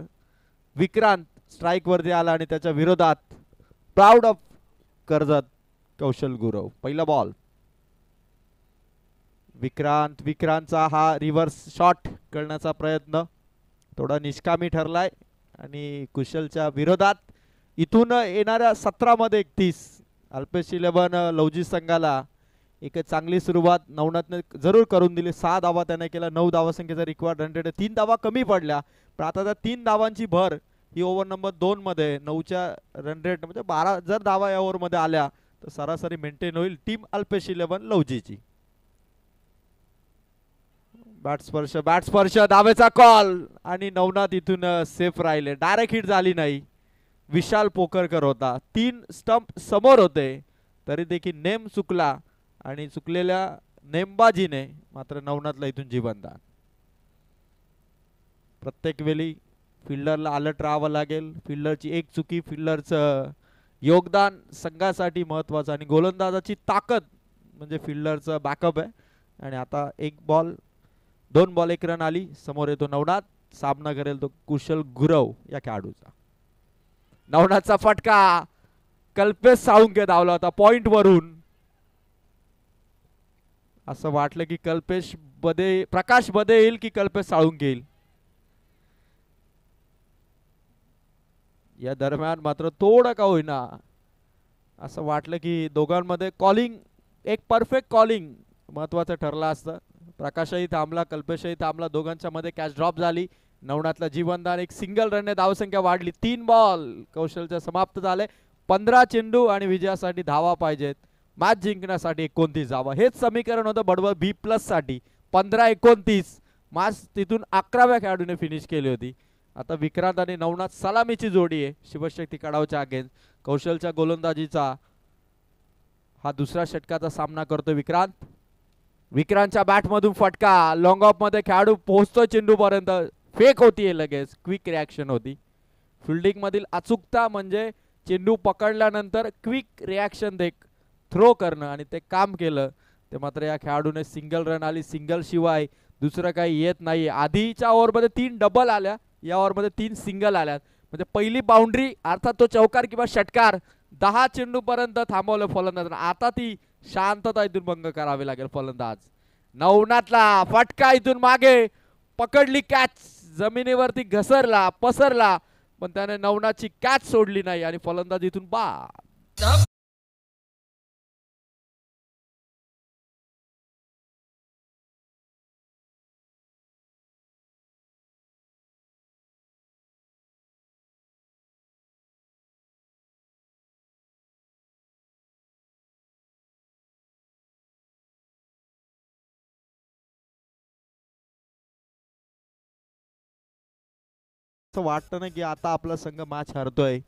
विक्रांत स्ट्राईक वरती आला आणि त्याच्या विरोधात प्राऊड ऑफ कर्जत कौशल गुरव. पहिला बॉल विक्रांतचा हा रिव्हर्स शॉट करण्याचा प्रयत्न थोडा निष्कामी ठरलाय आणि कुशलच्या विरोधात इथून येणाऱ्या 17 मध्ये 31 अल्पेश 11 लवजी संघाला एक चांगली सुरुवात नवनाथने जरूर करून दिली. 6 धावा त्याने केला. 9 धावासंख्येचा रिक्वायर्ड रन रेट 3 धावा कमी पडल्या, पण आता त्या 3 धावांची भर ही ओव्हर नंबर 2 मध्ये 9च्या रन रेट म्हणजे 12 जर धावा या ओव्हर मध्ये आल्या तर सरासरी मेंटेन होईल टीम अल्पेश 11 लवजीची. बॅट स्पर्श धावेचा कॉल आणि नवनाथ इथून सेफ राहिले. डायरेक्ट हिट झाली नाही. विशाल पोकरकर होता, 3 स्टंप समोर होते तरी देखील नेम चुकला आणि चुकलेल्या नेमबाजीने मात्र नवनाथला इथून जीवनदान. प्रत्येक वेळी फिल्डरला अलर्ट राहावं लागेल. फिल्डरची एक चुकी फिल्डरचं योगदान संघासाठी महत्वाचं आणि गोलंदाजाची ताकद म्हणजे फिल्डरचं बॅकअप आहे. आणि आता 2 बॉल 1 रन आली. समोर येतो नवनाथ, सामना करेल तो कुशल गुरव या खेळाडूचा. नवनाथचा फटका, कल्पेश साळुंके धावला होता पॉइंट वरून. असं वाटलं की प्रकाश बदे येईल की कल्पेश साळुंके येईल. या दरम्यान मात्र थोडं का होईना असं वाटलं की दोघांमध्ये कॉलिंग, एक परफेक्ट कॉलिंग महत्वाचं ठरलं असतं. प्रकाशही थांबला, कल्पेशही थांबला, दोघांच्या मध्ये कॅच ड्रॉप झाली. नवनाथला जीवनदान, एक सिंगल रनने धावसंख्या वाढली. 3 बॉल कौशलच्या समाप्त झाले. 15 चेंडू आणि विजयासाठी धावा पाहिजेत. मॅच जिंकण्यासाठी 29 धावा, हेच समीकरण होतं बडवल B+ साठी. 15-29 मॅच तिथून 11व्या खेळाडूने फिनिश केली होती. आता विक्रांत आणि नवनाथ सलामीची जोडी आहे शिवशक्ती कडावच्या अगेन्स्ट. कौशलच्या गोलंदाजीचा हा दुसऱ्या षटकाचा सामना करतो विक्रांतच्या बॅट मधून फटका, लॉंग ऑफ मध्ये खेळाडू पोहोचतोय चेंडू पर्यंत, फेक होतीये लगेच, क्विक रिॲक्शन होती. फिल्डिंग मधील अचूकता म्हणजे चेंडू पकडल्यानंतर क्विक रिॲक्शन दे थ्रो करणं आणि ते काम केलं. ते मात्र या खेळाडूने सिंगल रन आली. सिंगल शिवाय दुसरं काही येत नाही. आधीच्या ओव्हरमध्ये 3 डबल आल्या, या ओव्हरमध्ये 3 सिंगल आल्यात. म्हणजे पहिली बाउंड्री अर्थात तो चौकार किंवा षटकार 10 चेंडू पर्यंत थांबवलं फलंदाज. आता ती शांतता इथून भंग करावी लागेल फलंदाज. नवनाथला फटका इथून मागे, पकडली कॅच, जमिनीवरती घसरला पसरला पण त्याने नवनाथची कॅच सोडली नाही आणि फलंदाज इथून बाद. वाटतं ना की आता आपला संघ मॅच हरतोय,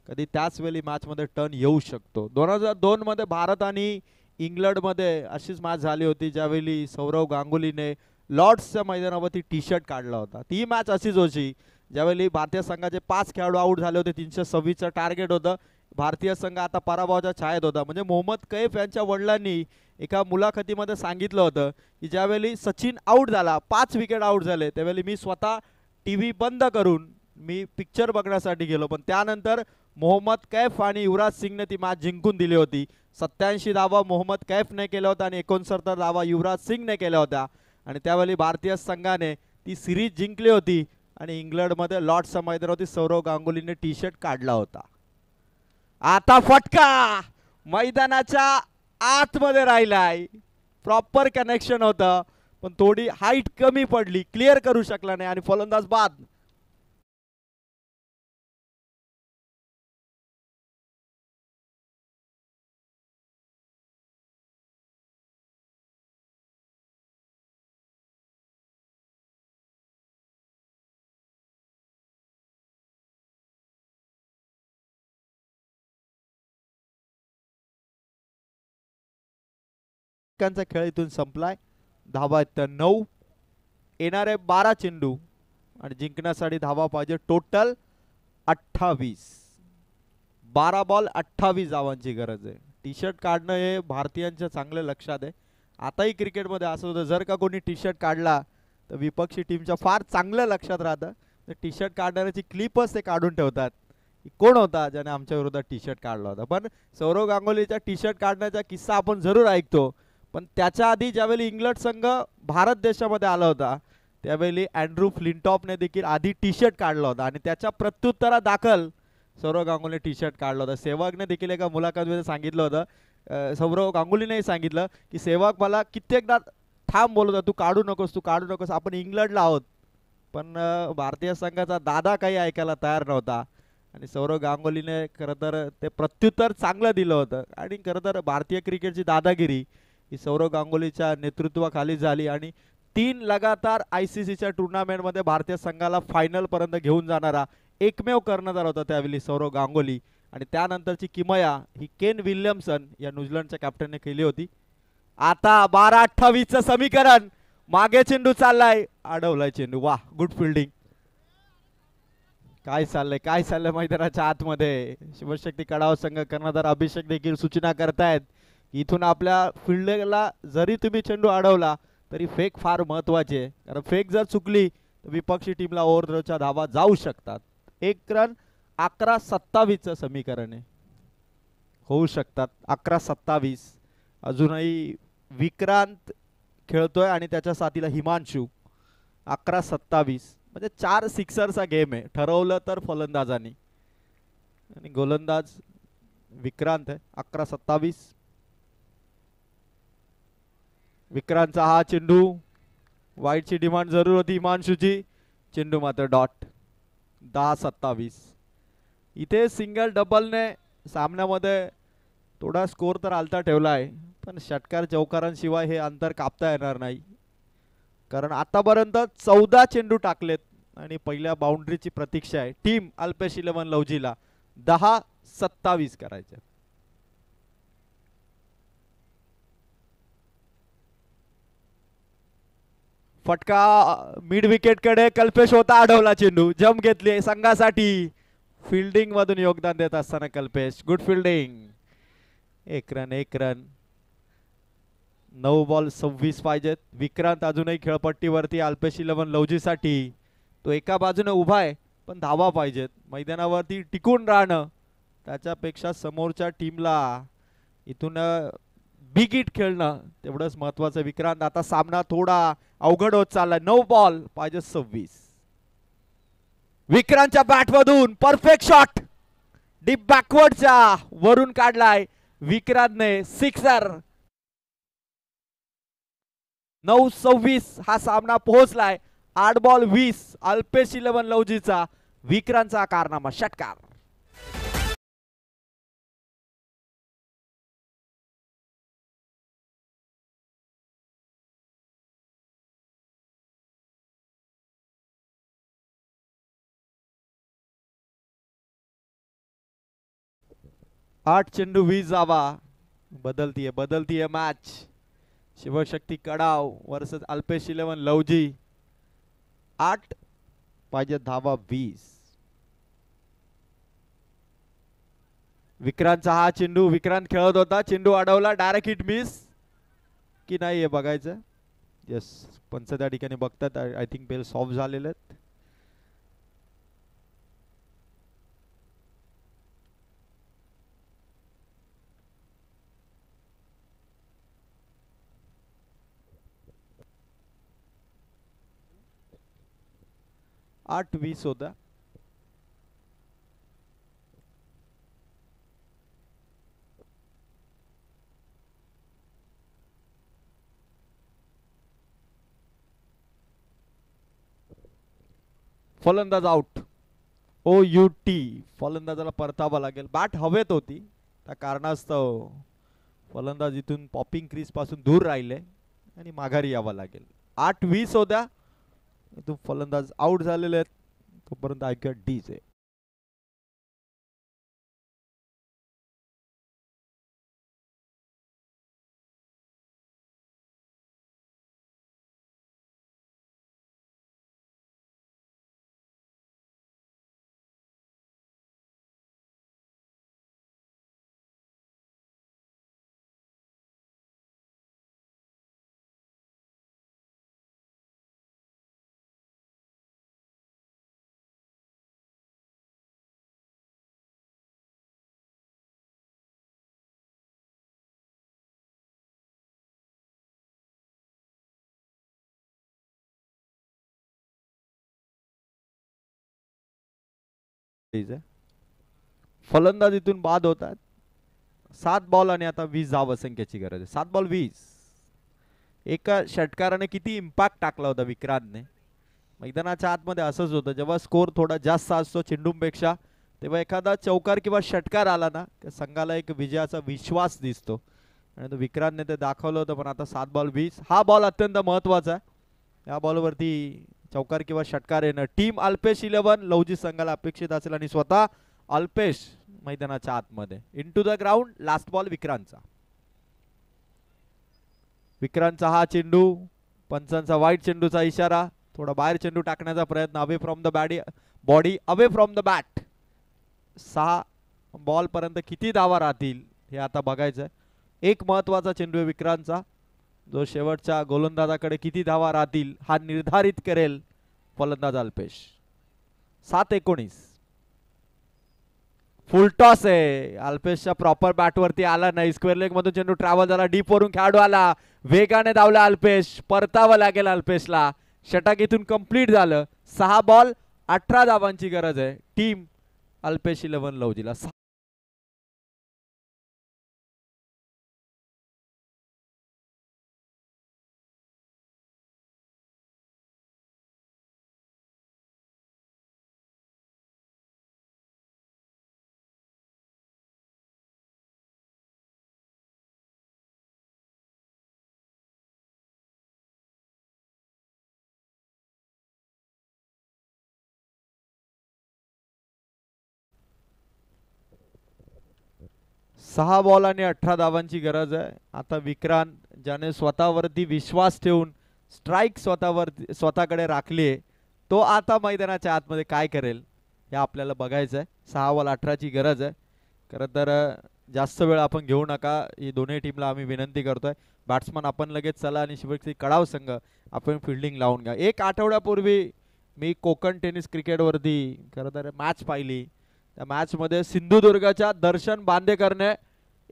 कधी त्याच वेळी मॅच मध्ये टर्न येऊ शकतो. 2002 मध्ये भारत आणि इंग्लंड मध्ये अशीच मॅच झाली होती, ज्यावेळी सौरव गांगुलीने लॉर्ड्सच्या मैदानावरती टी-शर्ट काढला होता. ती मॅच अशीच होती ज्यावेळी भारतीय संघाचे 5 खेळाडू आउट झाले होते. 326चं टार्गेट होतं. भारतीय संघ आता पराभवाच्या छायेत होता. म्हणजे मोहम्मद कैफ यांच्या वडिलांनी एका मुलाखतीमध्ये सांगितलं होतं की ज्यावेळी सचिन आउट झाला, 5 विकेट आउट झाले, त्यावेळी मी स्वतः टीव्ही बंद करून मी पिक्चर बघण्यासाठी गेलो, पण त्यानंतर मोहम्मद कैफ आणि युवराज सिंगने ती मॅच जिंकून दिली होती. 87 धावा मोहम्मद कैफने केल्या होत्या आणि 69 धावा युवराज सिंगने केल्या होत्या आणि त्यावेळी भारतीय संघाने ती सिरीज जिंकली होती आणि इंग्लंडमध्ये लॉर्ड्सच्या मैदानावरती सौरव गांगुलीने टी-शर्ट काढला होता. आता फटका मैदानाच्या आतमध्ये राहिलाय, प्रॉपर कनेक्शन होतं पण थोडी हाईट कमी पडली, क्लिअर करू शकला नाही आणि फलंदाज बाद. खेळ इथून संपलाय. धावा आहेत 9. येणारे 12 चेंडू आणि जिंकण्यासाठी धावा पाहिजे टोटल 28. 12 बॉल 28 धावांची गरज आहे. टी शर्ट काढणं हे भारतीयांच्या चांगल्या लक्षात आहे. आताही क्रिकेटमध्ये असं होतं, जर का कोणी टी शर्ट काढला तर विपक्षी टीमच्या फार चांगलं लक्षात राहतं. तर टी शर्ट काढण्याची क्लिपच ते काढून ठेवतात. कोण होता ज्याने आमच्या विरोधात टी शर्ट काढला होता. पण सौरव गांगुलीचा टी शर्ट काढण्याचा किस्सा आपण जरूर ऐकतो. पण त्याच्या आधी ज्यावेळी इंग्लंड संघ भारत देशामध्ये आला होता त्यावेळी अँड्रू फ्लिंटॉपने देखील आधी टी शर्ट काढला होता आणि त्याच्या प्रत्युत्तरादाखल सौरव गांगुलीने टी शर्ट काढला होता. सेहवागने देखील एका मुलाखतीमध्ये सांगितलं होतं, सौरव गांगुलीनेही सांगितलं की सेहवाग मला कित्येकदा ठाम बोलत होता, तू काढू नकोस, तू काढू नकोस, आपण इंग्लंडला आहोत. पण भारतीय संघाचा दादा काही ऐकायला तयार नव्हता आणि सौरव गांगुलीने खरं तर ते प्रत्युत्तर चांगलं दिलं होतं. आणि खरं तर भारतीय क्रिकेटची दादागिरी ही सौरव गांगुलीच्या नेतृत्वाखाली झाली आणि 3 लगातार ICCच्या टुर्नामेंटमध्ये भारतीय संघाला फायनलपर्यंत घेऊन जाणारा एकमेव कर्णधार होता त्यावेळी सौरव गांगुली. आणि त्यानंतरची किमया ही केन विल्यमसन या न्यूझीलंडच्या कॅप्टनने केली होती. आता 12-28चं समीकरण, मागे चेंडू चाललाय, अडवलाय चेंडू. वाह, गुड फिल्डिंग. काय चाललंय मैदानाच्या आतमध्ये. शिवशक्ती कडाव संघ कर्णधार अभिषेक देखील सूचना करतायत, इथून आपल्या फिल्डरला जरी तुम्ही चेंडू अडवला तरी फेक फार महत्वाची आहे, कारण फेक जर चुकली तर विपक्षी टीमला ओव्हरथ्रोच्या धावा जाऊ शकतात. 1 रन 11-27चं समीकरण आहे, होऊ शकतात 11-27. अजूनही विक्रांत खेळतोय आणि त्याच्या साथीला हिमांशू. 11-27 म्हणजे 4 सिक्सरचा गेम आहे ठरवलं तर फलंदाजांनी, आणि गोलंदाज विक्रांत आहे. 11-27. विक्रांतचा हा चेंडू, वाईटची डिमांड जरूर होती हिमांशूची, चेंडू मात्र डॉट. 10-27. इथे सिंगल डबलने सामन्यामध्ये थोडा स्कोर तर आलता ठेवला आहे, पण षटकार चौकारांशिवाय हे अंतर कापता येणार नाही, कारण आतापर्यंत 14 चेंडू टाकलेत आणि पहिल्या बाउंड्रीची प्रतीक्षा आहे टीम अल्पेश 11 लवजीला. 10-27 करायचे. फटका मिड विकेट कडे, कल्पेश होता, अडवला चेंडू, जम घेतली संघासाठी. फिल्डिंग मधून योगदान देत असताना Kalpesh, good fielding. 1 run 1 run. 9 ball 26 पाहिजेत. विक्रांत अजूनही खेळपट्टीवरती अल्पेश 11 लवजीसाठी. तो एका बाजूने उभा आहे पण धावा पाहिजेत. मैदानावरती टिकून राहणं त्याच्यापेक्षा समोरच्या टीमला इथून बिग हिट खेळणं तेवढंच महत्वाचं. विक्रांत, आता सामना थोडा अवघड होत चाललाय. 9 बॉल पाहिजे 26. विक्रांतच्या बॅटमधून परफेक्ट शॉट, डीप बॅकवर्डच्या वरून काढलाय विक्रांतने, सिक्सर. 9-26 हा सामना पोहोचलाय. 8 बॉल 20. अल्पेश 11 लवजीचा विक्रांतचा कारनामा, षटकार. आठ चेंडू 20 धावा. बदलतीये मॅच. शिवशक्ती कडाव वर्सेस अल्पेश 11 लवजी. 8 पाहिजे धावा 20. विक्रांतचा हा चेंडू, विक्रांत खेळत होता, चेंडू अडवला, डायरेक्ट हिट मिस की नाही हे बघायचं. यस, पंच त्या ठिकाणी बघतात. आय थिंक बेल सॉफ्ट झालेले आहेत. आठ 20 होता. फलंदाज आउट. OUT. फलंदाजाला परतावा लागेल. बॅट हवेत होती, त्या कारणास्तव फलंदाज इथून पॉपिंग क्रीज पासून दूर राहिले आणि माघारी यावं लागेल. 8-20 होत्या. इथून फलंदाज आउट झालेले आहेत. तोपर्यंत ऐकूया DJ. फलंदाज इथून बाद होतात. 7 बॉल आणि आता 20 धाव संख्येची गरज आहे. 7 बॉल 20. एका षटकाराने किती इम्पॅक्ट टाकला होता विक्रांतने. मैदानाच्या आतमध्ये असंच होतं, जेव्हा स्कोर थोडा जास्त असतो चेंडूंपेक्षा तेव्हा एखादा चौकार किंवा षटकार आला ना संघाला एक विजयाचा विश्वास दिसतो आणि तो विक्रांतने ते दाखवलं होतं. पण आता 7 बॉल 20 हा बॉल अत्यंत महत्त्वाचा आहे. या बॉलवरती चौकार किंवा षटकार येणं टीम अल्पेश 11 लवजी संघाला अपेक्षित असेल आणि स्वतः अल्पेश मैदानाच्या आतमध्ये. Into the ground. Last ball विक्रांतचा. विक्रांतचा हा चेंडू. पंचांचा वाईट चेंडूचा इशारा. थोडा बाहेर चेंडू टाकण्याचा प्रयत्न. Away from the body away from the bat. 6 ball पर्यंत किती धावा राहतील हे आता बघायचं आहे. एक महत्त्वाचा चेंडू आहे विक्रांतचा जो शेवटच्या गोलंदाजाकडे किती धावा राहतील हा निर्धारित करेल फलंदाज अल्पेश. 7-19. फुल टॉस आहे. अल्पेशच्या प्रॉपर बॅटवरती आला नाही. स्क्वेअर लेग मधून चेंडू ट्रॅव्हल झाला. डीप वरून खेळाडू आला. वेगाने धावला अल्पेश. परतावं लागेल अल्पेशला. षटक इथून कंप्लीट झालं. 6 बॉल 18 धावांची गरज आहे टीम अल्पेश 11 लवजीला. सहा बॉल आणि 18 धावांची गरज आहे. आता विक्रांत ज्याने स्वतःवरती विश्वास ठेवून स्ट्राईक स्वतःकडे राखली तो आता मैदानाच्या आतमध्ये काय करेल हे आपल्याला बघायचं आहे. 6 बॉल 18 ची गरज आहे. खरं तर जास्त वेळ आपण घेऊ नका ही दोन्ही टीमला आम्ही विनंती करतोय. बॅट्समन आपण लगेच चला आणि शिवशक्ती कडाव संघ आपण फिल्डिंग लावून घ्या. एक आठवड्यापूर्वी मी कोकण टेनिस क्रिकेटवरती खरं तर मॅच पाहिली. त्या मॅचमध्ये सिंधुदुर्गाच्या दर्शन बांदेकरने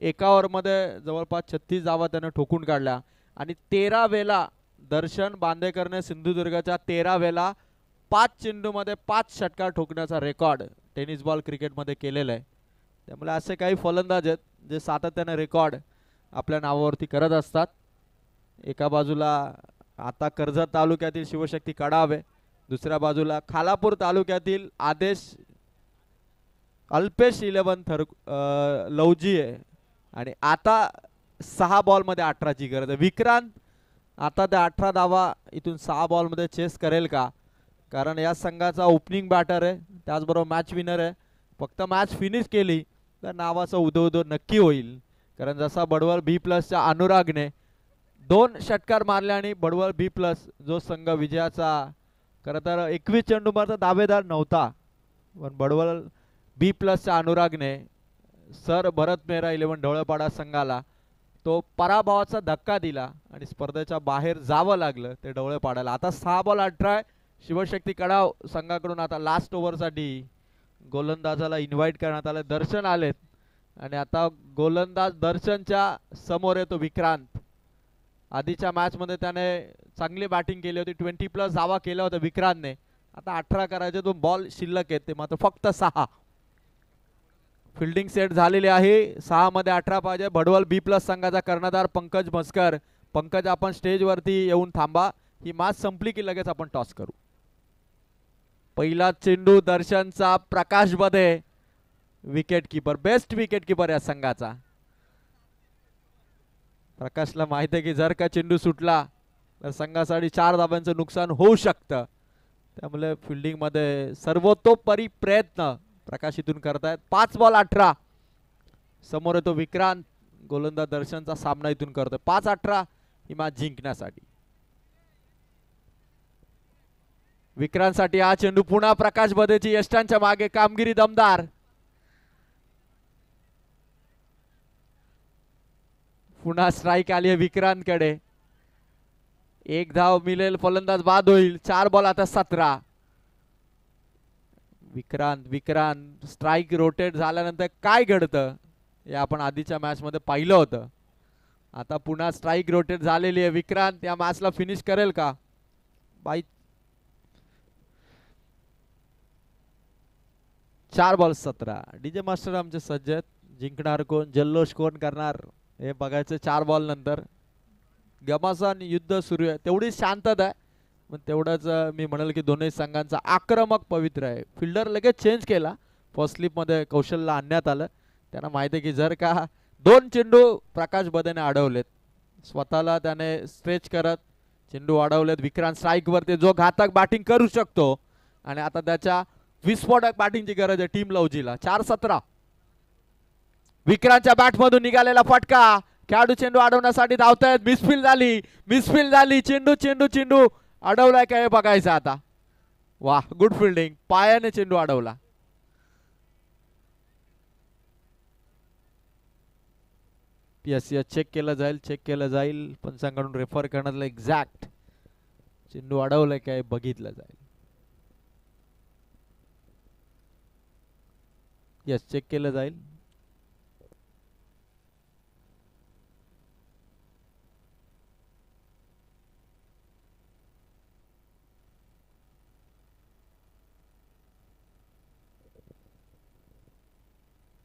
एका ओव्हरमध्ये जवळपास 36 धावा त्याने ठोकून काढल्या आणि 13 वेळा दर्शन बांदेकरने सिंधुदुर्गाच्या 13 वेळा 5 चेंडूमध्ये 5 षटकार ठोकण्याचा रेकॉर्ड टेनिस बॉल क्रिकेटमध्ये केलेला आहे. त्यामुळे असे काही फलंदाज आहेत जे सातत्याने रेकॉर्ड आपल्या नावावरती करत असतात. एका बाजूला आता कर्जत तालुक्यातील शिवशक्ती कडावे, दुसऱ्या बाजूला खालापूर तालुक्यातील आदेश अल्पेश 11 लवजी आहे आणि आता 6 बॉलमध्ये 18 ची गरज आहे. विक्रांत आता त्या 18 धावा इथून 6 बॉलमध्ये चेस करेल का? कारण या संघाचा ओपनिंग बॅटर आहे त्याचबरोबर मॅच विनर आहे. फक्त मॅच फिनिश केली तर नावाचा उदो नक्की होईल. कारण जसा बडवल B+च्या अनुरागने 2 षटकार मारले आणि बडवल B+ जो संघ विजयाचा खरं तर 21 चेंडूवरचा दावेदार नव्हता पण बडवल B+च्या अनुरागने सर भरत मेहरा 11 ढवळपाडा संघाला तो पराभवाचा धक्का दिला आणि स्पर्धेच्या बाहेर जावं लागलं ते ढवळपाडाला. आता 6 बॉल 18 शिवशक्ती कडाव संघाकडून आता लास्ट ओव्हरसाठी गोलंदाजाला इन्व्हाइट करण्यात आले. दर्शन आलेत आणि आता गोलंदाज दर्शनच्या समोर येतो विक्रांत. आधीच्या मॅचमध्ये त्याने चांगली बॅटिंग केली होती. 20+ धावा केल्या होत्या विक्रांतने. आता 18 करायचे 2 बॉल शिल्लक आहेत ते मात्र फक्त 6. फिल्डिंग सेट झालेली आहे. 6 मध्ये 18 पाहिजे. बडवल B+ संघाचा कर्णधार पंकज म्हस्कर. पंकज आपण स्टेजवरती येऊन थांबा. ही मॅच संपली की लगेच आपण टॉस करू. पहिला चेंडू दर्शनचा. प्रकाश बदे wicket keeper, best wicket keeper या संघाचा. प्रकाशला माहिती आहे की जर का चेंडू सुटला तर संघासाठी 4 धावांचं नुकसान होऊ शकतं. त्यामुळे फिल्डिंग मध्ये सर्वतोपरी प्रयत्न प्रकाश इथून करतायत. 5 बॉल 18 समोर येतो विक्रांत. गोलंदाज दर्शनचा सामना इथून करतोय. 5-18 ही मॅच जिंकण्यासाठी. विक्रांतसाठी हा चेंडू. पुन्हा प्रकाश बदेची यष्टांच्या मागे कामगिरी दमदार. पुन्हा स्ट्राईक आली आहे विक्रांतकडे. 1 धाव मिळेल. फलंदाज बाद होईल. 4 बॉल आता 17. विक्रांत स्ट्राईक रोटेट झाल्यानंतर काय घडतं हे आपण आधीच्या मॅच मध्ये पाहिलं होतं. आता पुन्हा स्ट्राईक रोटेट झालेली आहे. विक्रांत या मॅचला फिनिश करेल का? 4 बॉल 17. डीजे मास्टर आमचे सज्ज आहेत. जिंकणार कोण, जल्लोष कोण करणार हे बघायचं 4 बॉल नंतर. घमासान युद्ध सुरू आहे, तेवढी शांतता आहे पण तेवढंच मी म्हणाल की दोन्ही संघांचा आक्रमक पवित्र आहे. फिल्डर लगेच चेंज केला, फर्स्ट स्लिप मध्ये कौशलला आणण्यात आलं. त्यांना माहिती आहे की जर का 2 चेंडू प्रकाश बदेने अडवलेत, स्वतःला त्याने स्ट्रेच करत चेंडू अडवलेत. विक्रांत स्ट्राईक वरती जो घातक बॅटिंग करू शकतो आणि आता त्याच्या विस्फोटक बॅटिंगची गरज आहे टीम लवजीला. 4-17. विक्रांतच्या बॅट मधून निघालेला फटका, खेळाडू चेंडू अडवण्यासाठी धावतायत. मिसफील्ड झाली. चेंडू अडवलाय काय बघायचं आता. वाह, गुड फिल्डिंग, पायाने चेंडू अडवला. यस चेक केलं जाईल पंचांकडून रेफर करण्यात एक्झॅक्ट चेंडू अडवलाय काय बघितलं जाईल. यस, चेक केलं जाईल.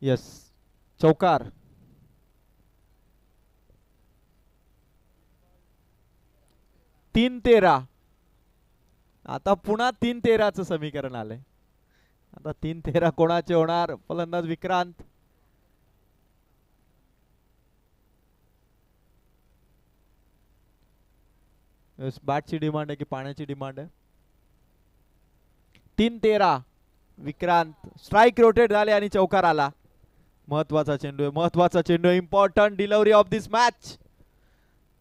यस, चौकार. तीन 13. आता पुन्हा 3-13चं समीकरण आलंय. आता 3-13 कोणाचे होणार. फलंदाज विक्रांत. बॅटची डिमांड आहे की पाण्याची डिमांड आहे. 3-13 विक्रांत. स्ट्राइक रोटेट झाले आणि चौकार आला. महत्वाचा चेंडू आहे, important delivery of this match.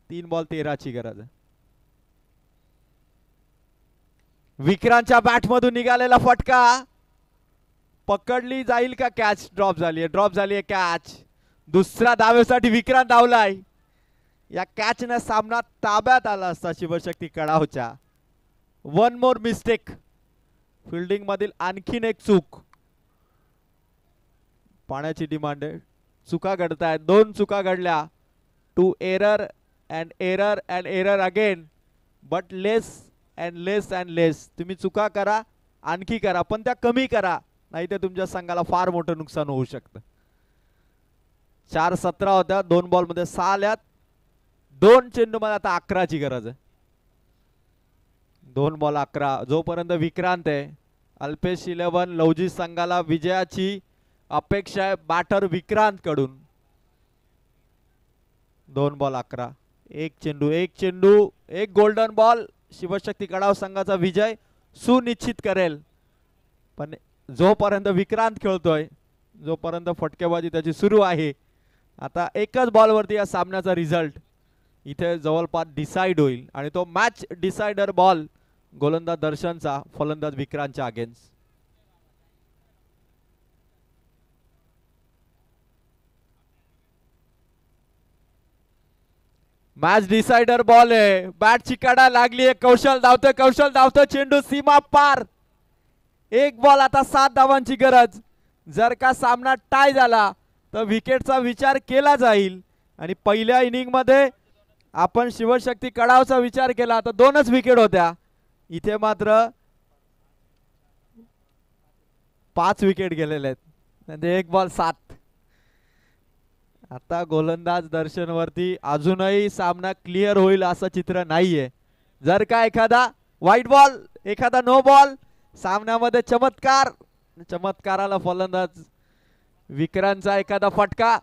3 ball 13ची गरज आहे. विक्रांतच्या बॅट मधून निघालेला फटका पकडली जाईल का कॅच. ड्रॉप झाली कॅच. दुसऱ्या धावेसाठी विक्रांत धावलाय. या कॅचने सामना ताब्यात आला असता शिवशक्ती कडावच्या. 1 मोर मिस्टेक. फिल्डिंग मधील आणखीन एक चूक. पाण्याची डिमांड आहे. चुका घडतायत, 2 चुका घडल्या. 2 error and error again, but less and less. तुम्ही चुका करा, आणखी करा, पण त्या कमी करा, नाही तर तुमच्या संघाला फार मोठं नुकसान होऊ शकतं. 4-17 होत्या, 2 बॉल मध्ये 6 आल्यात. 2 चेंडू मध्ये आता 11ची गरज आहे. 2 बॉल 11. जोपर्यंत विक्रांत आहे, अल्पेश 11 लवजी संघाला विजयाची अपेक्षा आहे बॅटर विक्रांत कडून. 2 बॉल 11. एक चेंडू एक गोल्डन बॉल शिवशक्ती कडाव संघाचा विजय सुनिश्चित करेल. पण जोपर्यंत विक्रांत खेळतोय, जोपर्यंत फटकेबाजी त्याची सुरू आहे, आता एकच बॉल वरती या सामन्याचा रिझल्ट इथे जवळपास डिसाइड होईल आणि तो मॅच डिसाइडर बॉल गोलंदाज दर्शनचा फलंदाज विक्रांतच्या अगेन्स्ट. मॅच डिसाइडर बॉल आहे. बॅटची कडा लागली आहे. कौशल धावतो. चेंडू सीमा पार. 1 बॉल आता 7 धावांची गरज. जर का सामना टाय झाला तर विकेटचा विचार केला जाईल. आणि पहिल्या इनिंग मध्ये आपण शिवशक्ती कडावचा विचार केला तर 2च विकेट होत्या. इथे मात्र 5 विकेट गेलेले आहेत, म्हणजे 1 बॉल 7. आता गोलंदाज दर्शन वरती अजूनही सामना क्लिअर होईल असं चित्र नाहीये. जर का एखादा व्हाईट बॉल, एखादा नो बॉल, सामन्यामध्ये चमत्काराला फलंदाज विक्रांतचा एखादा फटका,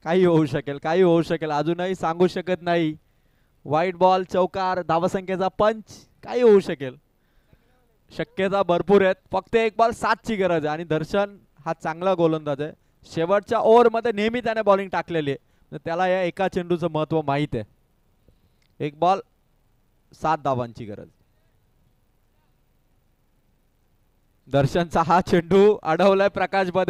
काही होऊ शकेल. अजूनही सांगू शकत नाही. व्हाईट बॉल, चौकार, धावसंख्येचा पंच, काही होऊ शकेल. शक्यता भरपूर आहेत. फक्त 1 बॉल 7ची गरज आहे आणि दर्शन हा चांगला गोलंदाज आहे. शेवटच्या ओव्हर मध्ये नेहमी त्याने बॉलिंग टाकलेली आहे, त्याला या एका चेंडूचं महत्व माहित आहे. 1 बॉल 7 धावांची गरज. दर्शनचा हा चेंडू अडवलाय प्रकाश बदे.